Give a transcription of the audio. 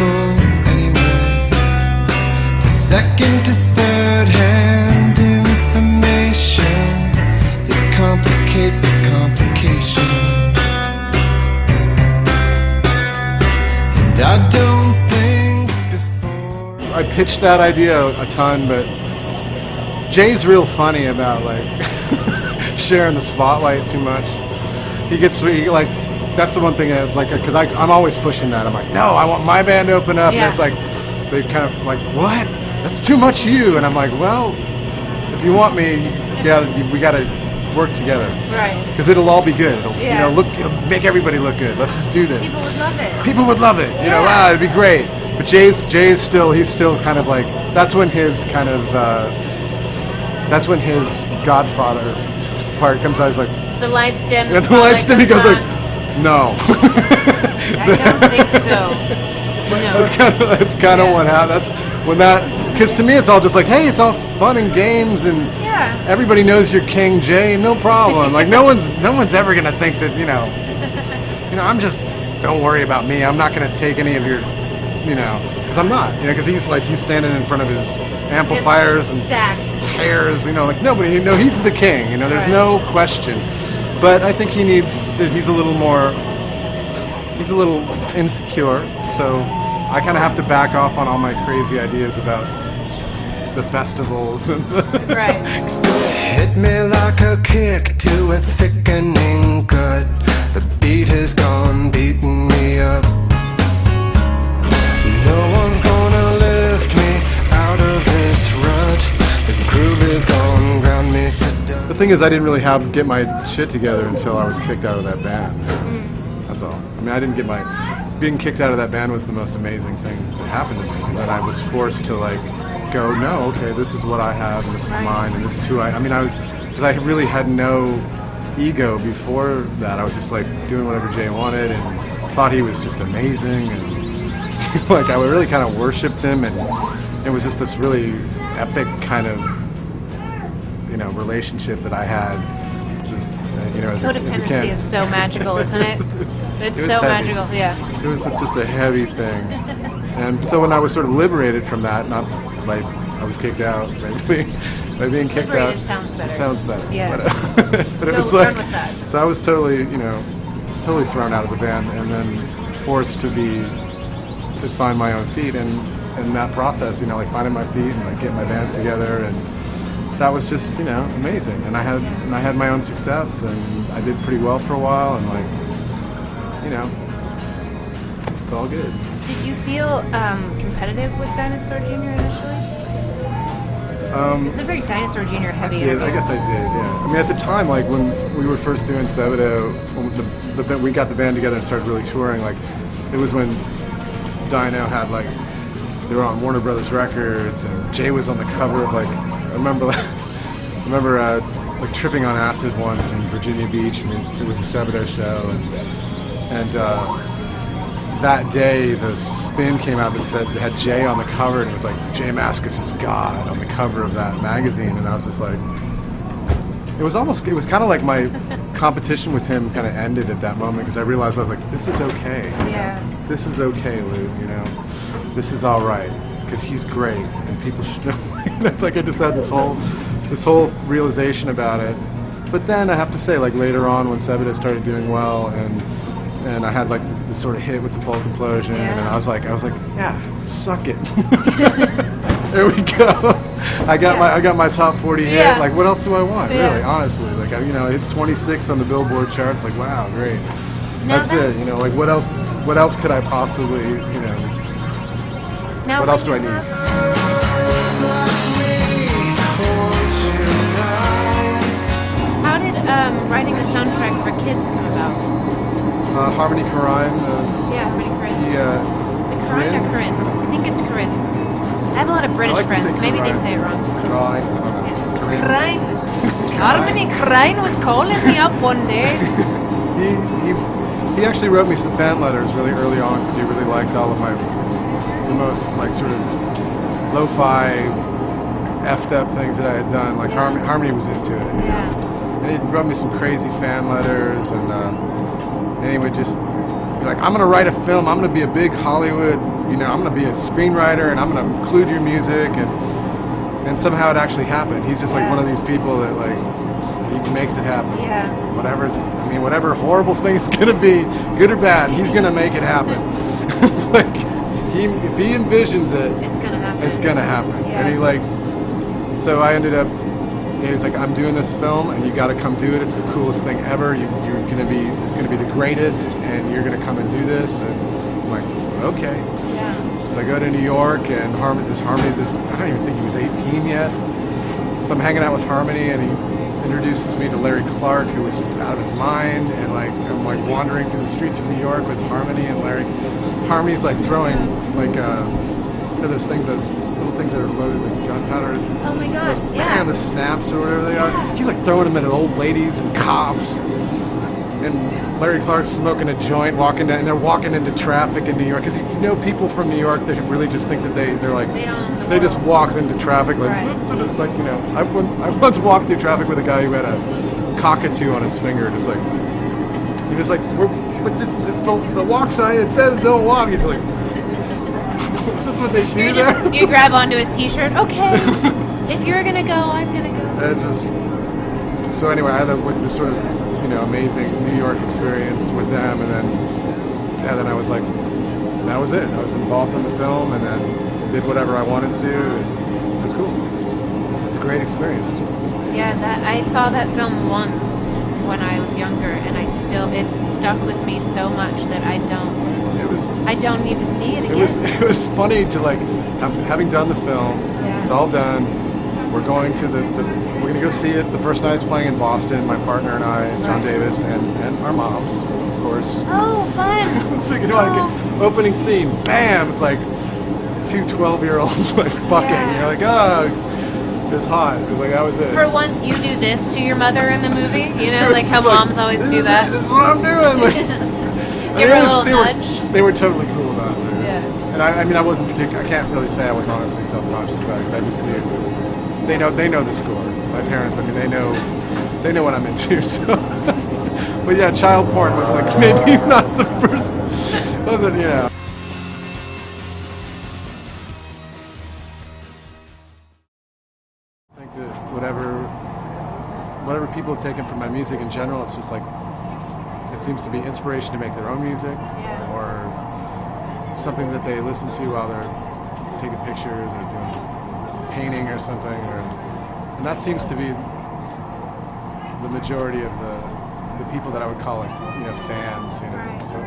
useful anyway. The second to third hand information that complicates the complication. And I don't think before. I pitched that idea a ton, but Jay's real funny about like sharing the spotlight too much. Like, that's the one thing I was like, because I'm always pushing that. I'm like, no, I want my band to open up. Yeah. And it's like, they kind of like, what? That's too much you. And I'm like, well, if you want me, we gotta work together. Right. Because it'll all be good. It'll, Yeah. it'll make everybody look good. Let's just do this. People would love it. People would love it. You know, wow, it'd be great. But Jay's still kind of like, that's when his kind of, that's when his Godfather part comes out. He's like, The lights dim. and the lights dim. He goes like, no. I don't think so. No. That's kind of what happened. That's when that, because to me it's all just like, hey, it's all fun and games, and Yeah. everybody knows you're King Jay, no problem. Like no one's ever gonna think that I'm just, don't worry about me. I'm not gonna take any of your, because I'm not, because he's standing in front of his amplifiers and stacked. his hair is, like nobody, he's the king. There's Right. no question. But I think he's a little insecure, so I kind of have to back off on all my crazy ideas about the festivals and Right. Hit me like a kick to a thickening gut. The beat has gone beating me up. No one's gonna lift me out of this rut. The groove is gone, ground me to dust. The thing is, I didn't really get my shit together until I was kicked out of that band. That's all. I mean, I didn't get being kicked out of that band was the most amazing thing that happened to me, because then I was forced to go, no, okay, this is what I have, and this is mine, and this is who I was, because I really had no ego before that. I was just doing whatever Jay wanted, and thought he was just amazing, and I really kind of worshipped him, and it was just this really epic kind of, relationship that I had, just, as a Codependency kid. is so magical, isn't it? It's was so heavy. magical, yeah. It was just a heavy thing. And so when I was sort of liberated from that, not like I was kicked out, by being kicked out. Liberated sounds better. It sounds better. Yeah. But it was run with that. so I was totally, totally thrown out of the band, and then forced to find my own feet, and in that process, finding my feet and getting my bands together, and that was just, amazing. And I had my own success, and I did pretty well for a while, and it's all good. Did you feel competitive with Dinosaur Jr. initially? It's a very Dinosaur Jr. heavy interview. I guess I did, yeah. I mean, at the time, when we were first doing Sebadoh, when we got the band together and started really touring, it was when Dino had, they were on Warner Brothers Records, and Jay was on the cover of, I remember tripping on acid once in Virginia Beach. I mean, it was a Sebadoh show, and that day the spin came out that had Jay on the cover, and it was Jay Mascis is God on the cover of that magazine, and I was just it was kind of like my competition with him kind of ended at that moment, because I realized I was this is okay. Yeah. This is okay, Lou, this is all right, because he's great, and people should know. I just had this whole realization about it. But then I have to say, later on when Sebadoh started doing well, and I had this sort of hit with the Pulp Implosion, and I was like, yeah, suck it. There we go. I got my top 40 hit. Yeah. What else do I want? Yeah. Really, honestly, I hit 26 on the Billboard charts. Wow, great. That's it. What else could I possibly, Now what else do I need? How did writing the soundtrack for kids come about? Harmony Korine. Yeah, Harmony Korine. Is it Korine or Korine? I think it's Korine. I have a lot of British like to say friends. Maybe they Korine. say it wrong. Korine. I don't know. Korine. Harmony Korine was calling me up one day. He actually wrote me some fan letters really early on, because he really liked all of the most sort of lo-fi effed up things that I had done. Harmony was into it. Yeah. And he wrote me some crazy fan letters, and he would just be like, I'm gonna write a film, I'm gonna be a big Hollywood, you know, I'm gonna be a screenwriter, and I'm gonna include your music, and somehow it actually happened. He's just like one of these people that like he makes it happen. Yeah. Whatever horrible thing it's gonna be, good or bad, he's gonna make it happen. It's like if he envisions it, It's gonna happen. it's gonna happen. Yeah. And he like, so I ended up. He was like, I'm doing this film, and you got to come do it. It's the coolest thing ever. It's gonna be the greatest, and you're gonna come and do this. And I'm like, okay. Yeah. So I go to New York, and Harmony, I don't even think he was 18 yet. So I'm hanging out with Harmony, and he introduces me to Larry Clark, who was just out of his mind, and like I'm like wandering through the streets of New York with Harmony and Larry. Harmony's like throwing like you know those things, those little things that are loaded with gunpowder. Oh my God! Yeah. The snaps or whatever they are. He's like throwing them at old ladies and cops. And Larry Clark's smoking a joint, and they're walking into traffic in New York. Because you know, people from New York, they really just think that they're like they just walk into traffic like like you know. I once walked through traffic with a guy who had a cockatoo on his finger, just like he was like, but this the walk sign, it says don't walk. He's like, this is what they do there. You grab onto his T-shirt. Okay, if you're gonna go, I'm gonna go. And it's just so anyway. I had this sort of amazing New York experience with them, and then I was like, that was it. I was involved in the film, and then did whatever I wanted to. And it was cool. It was a great experience. Yeah, I saw that film once when I was younger, and it's stuck with me so much that I don't need to see it again. It was funny to like having done the film. Yeah. It's all done. We're going to we're going to go see it. The first night it's playing in Boston. My partner and I, John Davis, and our moms, of course. Oh, fun! It's like, like opening scene, bam! It's like two 12-year-olds like fucking. Yeah. You're like, oh, it's hot. It was like that was it. For once, you do this to your mother in the movie. You know, like how moms always do that. This is what I'm doing. Like, Give her a little nudge. They were totally cool about it. Yeah. And I wasn't I can't really say I was honestly self-conscious about it because I just knew. They know the score. My parents, they know what I'm into. So, but yeah, child porn was like maybe not the first. Wasn't I think that whatever people have taken from my music in general, it's just like it seems to be inspiration to make their own music, or something that they listen to while they're taking pictures or doing painting or something, and that seems to be the majority of the people that I would call fans, So